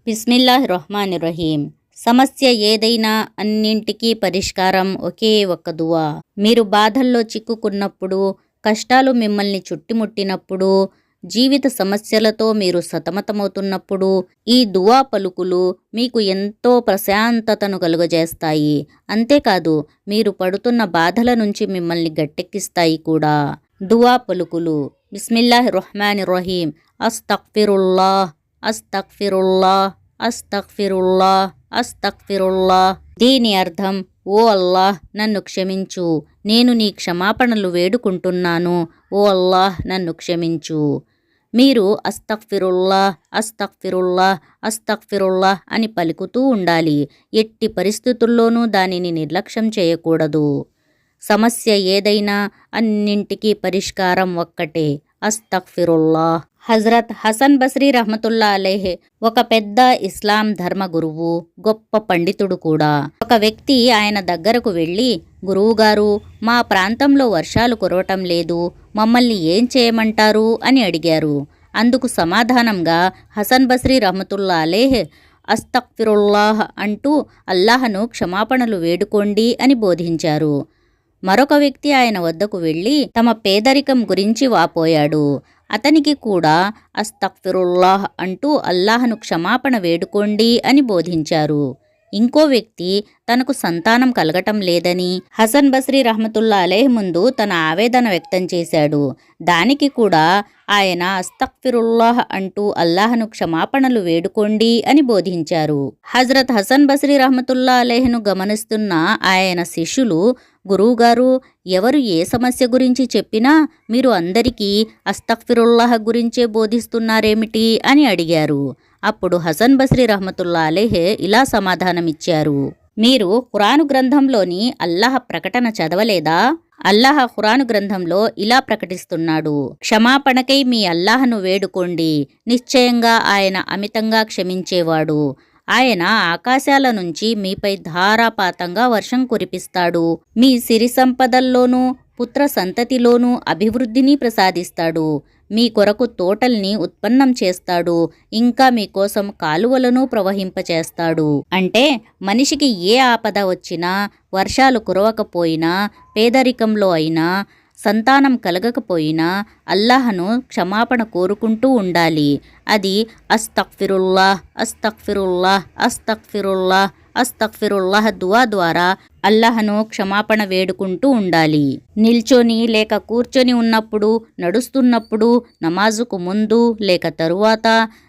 బిస్మిల్లాహిర్రహ్మానిర్రహీం. సమస్య ఏదైనా అన్నింటికీ పరిష్కారం ఒకే ఒక్క దువా. మీరు బాధల్లో చిక్కుకున్నప్పుడు, కష్టాలు మిమ్మల్ని చుట్టుముట్టినప్పుడు, జీవిత సమస్యలతో మీరు సతమతమవుతున్నప్పుడు ఈ దువా పలుకులు మీకు ఎంతో ప్రశాంతతను కలుగజేస్తాయి. అంతేకాదు మీరు పడుతున్న బాధల నుంచి మిమ్మల్ని గట్టెక్కిస్తాయి కూడా. దువా పలుకులు: బిస్మిల్లాహిర్రహ్మానిర్రహీం. అస్తగ్ఫిరుల్లాహ్, అస్తగ్ఫిరుల్లాహ్, అస్తగ్ఫిరుల్లాహ్, అస్తగ్ఫిరుల్లాహ్. దీని అర్థం: ఓ అల్లాహ్, నన్ను క్షమించు, నేను నీ క్షమాపణలు వేడుకుంటున్నాను. ఓ అల్లాహ్, నన్ను క్షమించు. మీరు అస్తగ్ఫిరుల్లాహ్, అస్తగ్ఫిరుల్లాహ్, అస్తగ్ఫిరుల్లాహ్ అని పలుకుతూ ఉండాలి. ఎట్టి పరిస్థితుల్లోనూ దానిని నిర్లక్ష్యం చేయకూడదు. సమస్య ఏదైనా అన్నింటికీ పరిష్కారం ఒక్కటే: అస్తగ్ఫిరుల్లాహ్. హజరత్ హసన్ బస్రీ రహ్మతుల్లా అలైహ్ ఒక పెద్ద ఇస్లాం ధర్మ గురువు, గొప్ప పండితుడు కూడా. ఒక వ్యక్తి ఆయన దగ్గరకు వెళ్ళి, గురువుగారు, మా ప్రాంతంలో వర్షాలు కురవటం లేదు, మమ్మల్ని ఏం చేయమంటారు అని అడిగారు. అందుకు సమాధానంగా హసన్ బస్రీ రహ్మతుల్లా అలైహ్ అస్తగ్ఫిరుల్లాహ్ అంటూ అల్లాహను క్షమాపణలు వేడుకోండి అని బోధించారు. మరొక వ్యక్తి ఆయన వద్దకు వెళ్ళి తమ పేదరికం గురించి వాపోయాడు. అతనికి కూడా అస్తగ్ఫిరుల్లాహ్ అంటూ అల్లాహను క్షమాపణ వేడుకోండి అని బోధించారు. ఇంకో వ్యక్తి తనకు సంతానం కలగటం లేదని హసన్ బస్రీ రహ్మతుల్లా అలైహ్ ముందు తన ఆవేదన వ్యక్తం చేశాడు. దానికి కూడా ఆయన అస్తగ్ఫిరుల్లాహ్ అంటూ అల్లాహను క్షమాపణలు వేడుకోండి అని బోధించారు. హజరత్ హసన్ బస్రీ రహ్మతుల్లా అలైహ్ను గమనిస్తున్న ఆయన శిష్యులు, గురువుగారు, ఎవరు ఏ సమస్య గురించి చెప్పినా మీరు అందరికీ అస్తగ్ఫిరుల్లాహ్ గురించే బోధిస్తున్నారేమిటి అని అడిగారు. అప్పుడు హసన్ బస్రీ రహ్మతుల్లా అలైహ్ ఇలా సమాధానమిచ్చారు: మీరు ఖురాను గ్రంథంలోని అల్లాహ్ ప్రకటన చదవలేదా? అల్లాహ్ ఖురాను గ్రంథంలో ఇలా ప్రకటిస్తున్నాడు: క్షమాపణకై మీ అల్లాహను వేడుకోండి, నిశ్చయంగా ఆయన అమితంగా క్షమించేవాడు. ఆయన ఆకాశాల నుంచి మీపై ధారాపాతంగా వర్షం కురిపిస్తాడు, మీ సిరి సంపదల్లోనూ పుత్ర సంతతిలోనూ అభివృద్ధిని ప్రసాదిస్తాడు, మీ కొరకు తోటల్ని ఉత్పన్నం చేస్తాడు, ఇంకా మీకోసం కాలువలను ప్రవహింపచేస్తాడు. అంటే మనిషికి ఏ ఆపద వచ్చినా, వర్షాలు కురవకపోయినా, పేదరికంలో అయినా, సంతానం కలగకపోయినా అల్లాహను క్షమాపణ కోరుకుంటూ ఉండాలి. అది అస్తగ్ఫిరుల్లాహ్, అస్తగ్ఫిరుల్లాహ్, అస్తగ్ఫిరుల్లాహ్, అస్తగ్ఫిరుల్లాహ్ దువా ద్వారా అల్లాహను క్షమాపణ వేడుకుంటూ ఉండాలి. నిల్చొని లేక కూర్చొని ఉన్నప్పుడు, నడుస్తున్నప్పుడు, నమాజుకు ముందు లేక తరువాత,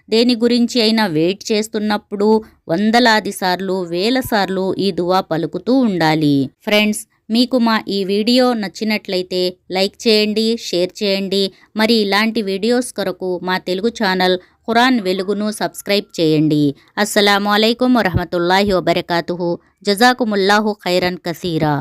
దేని గురించి అయినా వెయిట్ చేస్తున్నప్పుడు వందలాది సార్లు, వేల సార్లు ఈ దువా పలుకుతూ ఉండాలి. ఫ్రెండ్స్, మీకు మా ఈ వీడియో నచ్చినట్లయితే లైక్ చేయండి, షేర్ చేయండి. మరి ఇలాంటి వీడియోస్ కొరకు మా తెలుగు ఛానల్ ఖురాన్ వెలుగును సబ్స్క్రైబ్ చేయండి. అస్సలాము అలైకుం వరహమతుల్లాహి వబరకాతుహు. జజాకుముల్లాహు ఖైరన్ కసీరా.